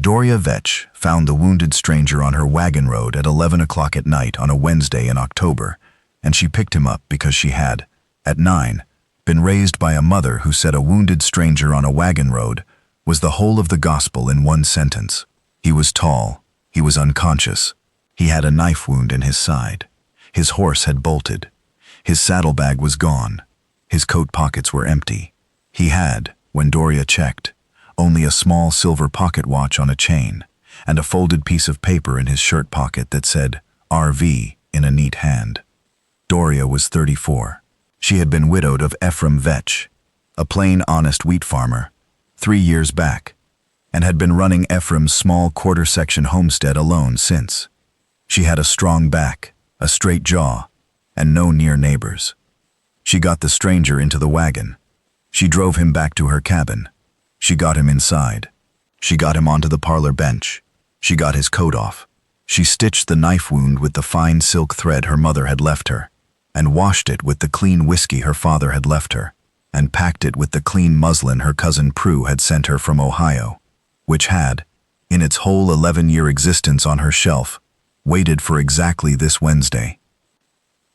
Doria Vetch found the wounded stranger on her wagon road at 11 o'clock at night on a Wednesday in October, and she picked him up because she had, at 9, been raised by a mother who said a wounded stranger on a wagon road was the whole of the gospel in one sentence. He was tall, he was unconscious, he had a knife wound in his side, his horse had bolted, his saddlebag was gone, his coat pockets were empty. He had, when Doria checked, only a small silver pocket watch on a chain, and a folded piece of paper in his shirt pocket that said RV in a neat hand. Doria was 34. She had been widowed of Ephraim Vetch, a plain, honest wheat farmer, 3 years back, and had been running Ephraim's small quarter-section homestead alone since. She had a strong back, a straight jaw, and no near neighbors. She got the stranger into the wagon. She drove him back to her cabin. She got him inside. She got him onto the parlor bench. She got his coat off. She stitched the knife wound with the fine silk thread her mother had left her, and washed it with the clean whiskey her father had left her, and packed it with the clean muslin her cousin Prue had sent her from Ohio, which had, in its whole 11-year existence on her shelf, waited for exactly this Wednesday.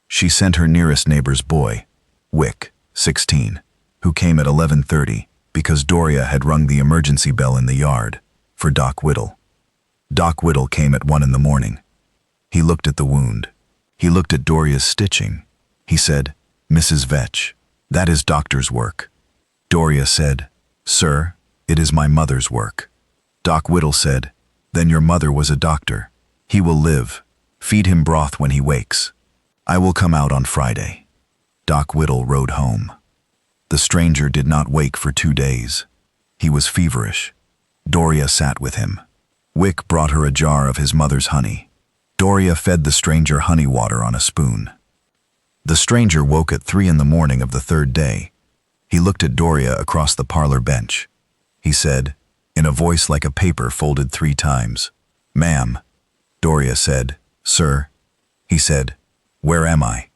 She sent her nearest neighbor's boy, Wick, 16, who came at 11:30 because Doria had rung the emergency bell in the yard, for Doc Whittle. Doc Whittle came at 1 in the morning. He looked at the wound. He looked at Doria's stitching. He said, "Mrs. Vetch, that is doctor's work." Doria said, "Sir, it is my mother's work." Doc Whittle said, "Then your mother was a doctor. He will live. Feed him broth when he wakes. I will come out on Friday." Doc Whittle rode home. The stranger did not wake for 2 days. He was feverish. Doria sat with him. Wick brought her a jar of his mother's honey. Doria fed the stranger honey water on a spoon. The stranger woke at 3 in the morning of the 3rd day. He looked at Doria across the parlor bench. He said, in a voice like a paper folded 3 times, "Ma'am." Doria said, "Sir." He said, "Where am I?"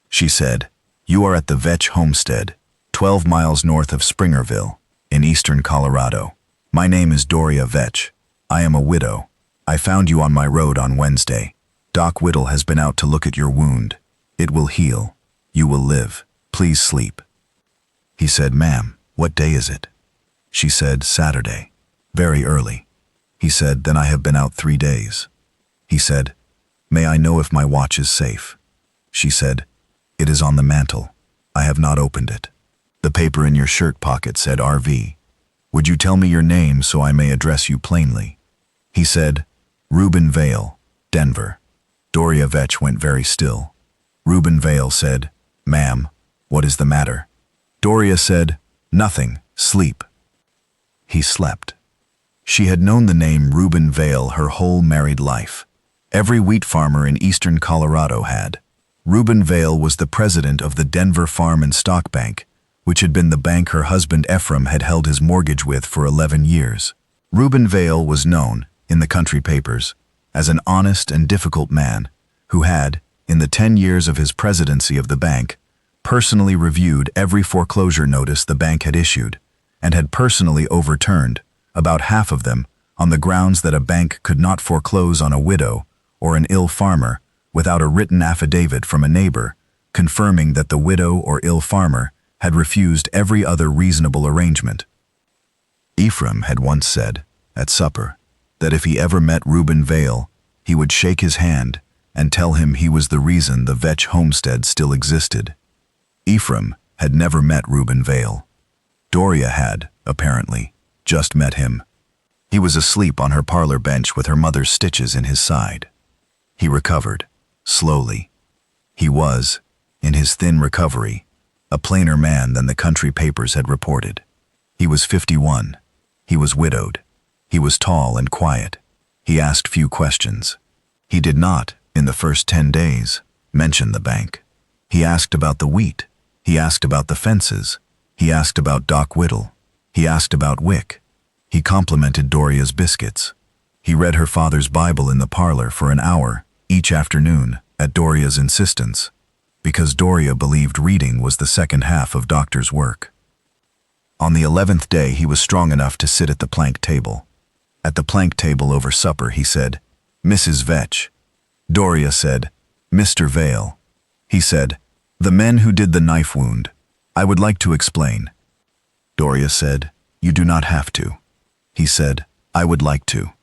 She said, "You are at the Vetch homestead, 12 miles north of Springerville, in eastern Colorado. My name is Doria Vetch. I am a widow. I found you on my road on Wednesday. Doc Whittle has been out to look at your wound. It will heal. You will live. Please sleep." He said, "Ma'am, what day is it?" She said, "Saturday. Very early." He said, "Then I have been out 3 days." He said, "May I know if my watch is safe?" She said, "It is on the mantel. I have not opened it. The paper in your shirt pocket said RV. Would you tell me your name so I may address you plainly?" He said, "Reuben Vale, Denver." Doria Vetch went very still. Reuben Vale said, "Ma'am, what is the matter?" Doria said, "Nothing, sleep." He slept. She had known the name Reuben Vale her whole married life. Every wheat farmer in eastern Colorado had. Reuben Vale was the president of the Denver Farm and Stock Bank, which had been the bank her husband Ephraim had held his mortgage with for 11 years. Reuben Vale was known, in the country papers, as an honest and difficult man who had, in the 10 years of his presidency of the bank, personally reviewed every foreclosure notice the bank had issued, and had personally overturned about half of them on the grounds that a bank could not foreclose on a widow or an ill farmer without a written affidavit from a neighbor confirming that the widow or ill farmer had refused every other reasonable arrangement. Ephraim had once said, at supper, that if he ever met Reuben Vale, he would shake his hand and tell him he was the reason the Vetch homestead still existed. Ephraim had never met Reuben Vale. Doria had, apparently, just met him. He was asleep on her parlor bench with her mother's stitches in his side. He recovered, slowly. He was, in his thin recovery, a plainer man than the country papers had reported. He was 51. He was widowed. He was tall and quiet. He asked few questions. He did not, in the first 10 days, mention the bank. He asked about the wheat. He asked about the fences. He asked about Doc Whittle. He asked about Wick. He complimented Doria's biscuits. He read her father's Bible in the parlor for an hour each afternoon at Doria's insistence, because Doria believed reading was the second half of doctor's work. On the 11th day he was strong enough to sit at the plank table. At the plank table over supper, he said, "Mrs. Vetch." Doria said, "Mr. Vale." He said, "The men who did the knife wound. I would like to explain." Doria said, "You do not have to." He said, "I would like to."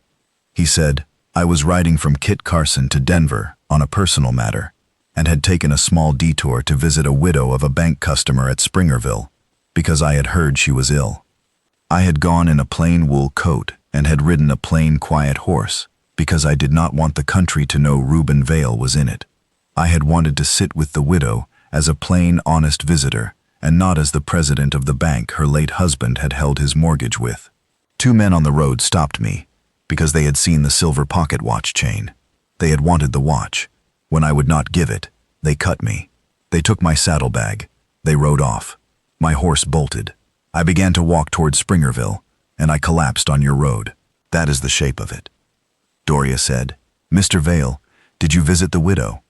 He said, "I was riding from Kit Carson to Denver on a personal matter and had taken a small detour to visit a widow of a bank customer at Springerville because I had heard she was ill. I had gone in a plain wool coat and had ridden a plain, quiet horse because I did not want the country to know Reuben Vale was in it. I had wanted to sit with the widow as a plain, honest visitor and not as the president of the bank her late husband had held his mortgage with. Two men on the road stopped me because they had seen the silver pocket watch chain. They had wanted the watch. When I would not give it, they cut me. They took my saddlebag. They rode off. My horse bolted. I began to walk toward Springerville, and I collapsed on your road. That is the shape of it." Doria said, "Mr. Vale, did you visit the widow?"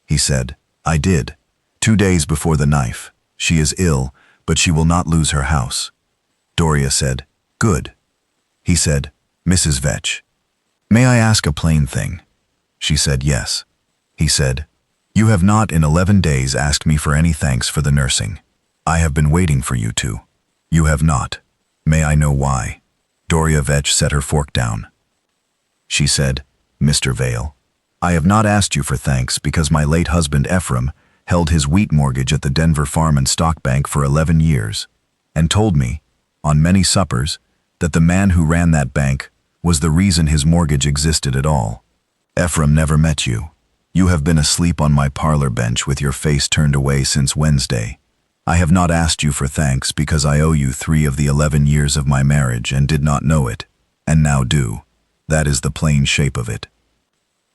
He said, "I did. 2 days before the knife. She is ill, but she will not lose her house." Doria said, "Good." He said, "Mrs. Vetch, may I ask a plain thing?" She said, "Yes." He said, "You have not in 11 days asked me for any thanks for the nursing. I have been waiting for you to. You have not. May I know why?" Doria Vetch set her fork down. She said, "Mr. Vale, I have not asked you for thanks because my late husband Ephraim held his wheat mortgage at the Denver Farm and Stock Bank for 11 years and told me, on many suppers, that the man who ran that bank was the reason his mortgage existed at all. Ephraim never met you. You have been asleep on my parlor bench with your face turned away since Wednesday. I have not asked you for thanks because I owe you 3 of the 11 years of my marriage and did not know it, and now do. That is the plain shape of it."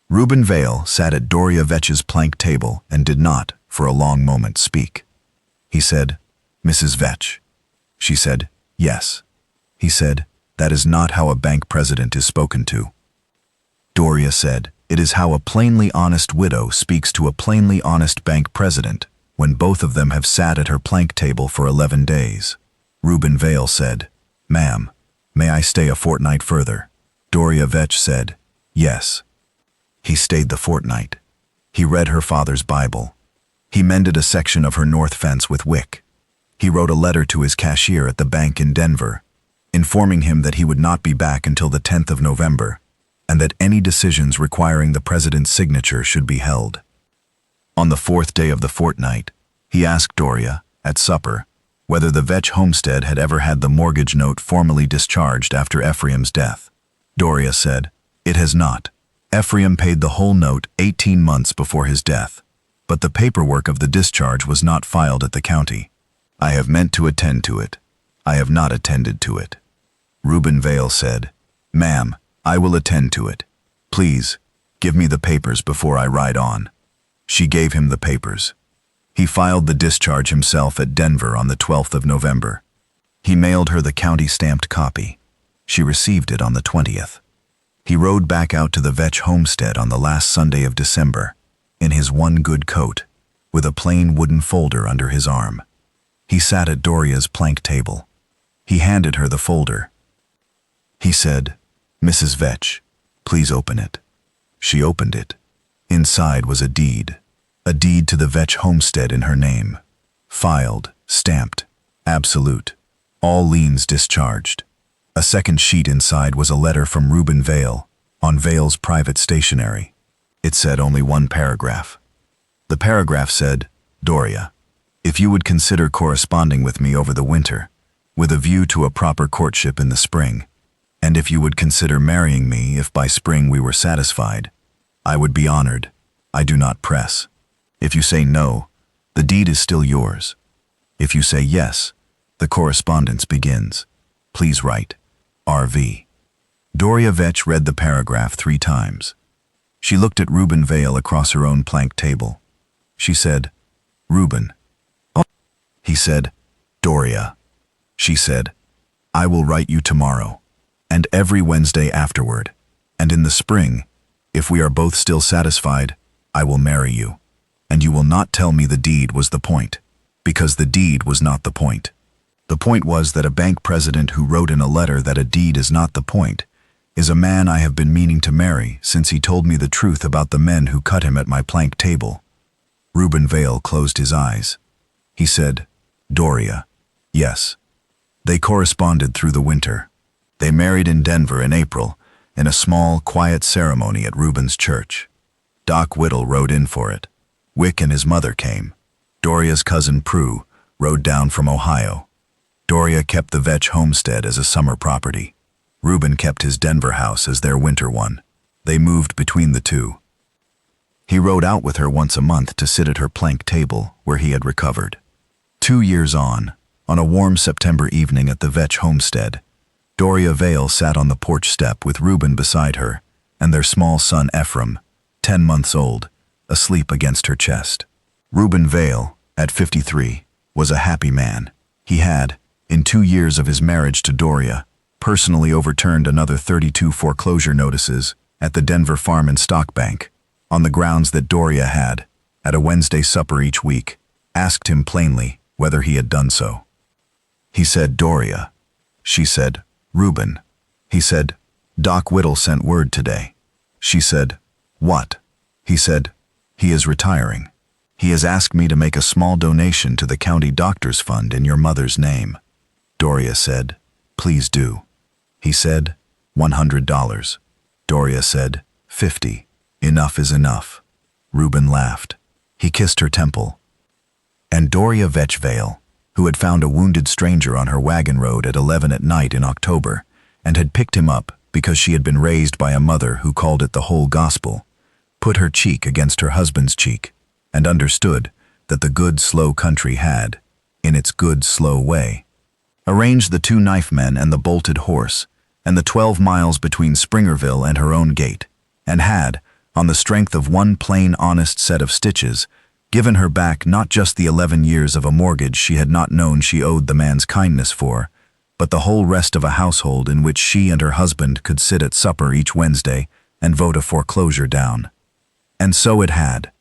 Reuben Vale sat at Doria Vetch's plank table and did not, for a long moment, speak. He said, "Mrs. Vetch." She said, "Yes." He said, "That is not how a bank president is spoken to." Doria said, "It is how a plainly honest widow speaks to a plainly honest bank president when both of them have sat at her plank table for 11 days. Reuben Vale said, "Ma'am, may I stay a fortnight further?" Doria Vetch said, "Yes." He stayed the fortnight. He read her father's Bible. He mended a section of her north fence with wick. He wrote a letter to his cashier at the bank in Denver, informing him that he would not be back until the 10th of November, and that any decisions requiring the president's signature should be held. On the 4th day of the fortnight, he asked Doria, at supper, whether the Vetch homestead had ever had the mortgage note formally discharged after Ephraim's death. Doria said, "It has not. Ephraim paid the whole note 18 months before his death, but the paperwork of the discharge was not filed at the county. I have meant to attend to it. I have not attended to it." Reuben Vale said, "Ma'am, I will attend to it. Please, give me the papers before I ride on." She gave him the papers. He filed the discharge himself at Denver on the 12th of November. He mailed her the county-stamped copy. She received it on the 20th. He rode back out to the Vetch homestead on the last Sunday of December, in his one good coat, with a plain wooden folder under his arm. He sat at Doria's plank table. He handed her the folder. He said, "Mrs. Vetch, please open it." She opened it. Inside was a deed to the Vetch homestead in her name. Filed, stamped, absolute, all liens discharged. A second sheet inside was a letter from Reuben Vale, on Vale's private stationery. It said only one paragraph. The paragraph said, "Doria, if you would consider corresponding with me over the winter, with a view to a proper courtship in the spring, and if you would consider marrying me if by spring we were satisfied, I would be honored. I do not press. If you say no, the deed is still yours. If you say yes, the correspondence begins. Please write, R.V." Doria Vetch read the paragraph 3 times. She looked at Reuben Vale across her own plank table. She said, "Reuben." He said, "Doria." She said, "I will write you tomorrow, and every Wednesday afterward, and in the spring, if we are both still satisfied, I will marry you, and you will not tell me the deed was the point, because the deed was not the point. The point was that a bank president who wrote in a letter that a deed is not the point is a man I have been meaning to marry since he told me the truth about the men who cut him at my plank table. Reuben Vale closed his eyes. He said, Doria. Yes. They corresponded through the winter. They married in Denver in April, in a small, quiet ceremony at Reuben's church. Doc Whittle rode in for it. Wick and his mother came. Doria's cousin Prue rode down from Ohio. Doria kept the Vetch homestead as a summer property. Reuben kept his Denver house as their winter one. They moved between the two. He rode out with her once a month to sit at her plank table where he had recovered. 2 years on a warm September evening at the Vetch homestead, Doria Vale sat on the porch step with Reuben beside her and their small son Ephraim, 10 months old, asleep against her chest. Reuben Vale, at 53, was a happy man. He had, in 2 years of his marriage to Doria, personally overturned another 32 foreclosure notices at the Denver Farm and Stock Bank, on the grounds that Doria had, at a Wednesday supper each week, asked him plainly whether he had done so. He said, Doria. She said, Reuben. He said, Doc Whittle sent word today. She said, what? He said, he is retiring. He has asked me to make a small donation to the county doctor's fund in your mother's name. Doria said, please do. He said, $100. Doria said, 50. Enough is enough. Reuben laughed. He kissed her temple. And Doria Vetch Vale, who had found a wounded stranger on her wagon road at 11 at night in October, and had picked him up because she had been raised by a mother who called it the whole gospel, put her cheek against her husband's cheek, and understood that the good, slow country had, in its good, slow way, arranged the 2 knife men and the bolted horse, and the 12 miles between Springerville and her own gate, and had, on the strength of one plain, honest set of stitches, given her back not just the 11 years of a mortgage she had not known she owed the man's kindness for, but the whole rest of a household in which she and her husband could sit at supper each Wednesday and vote a foreclosure down. And so it had.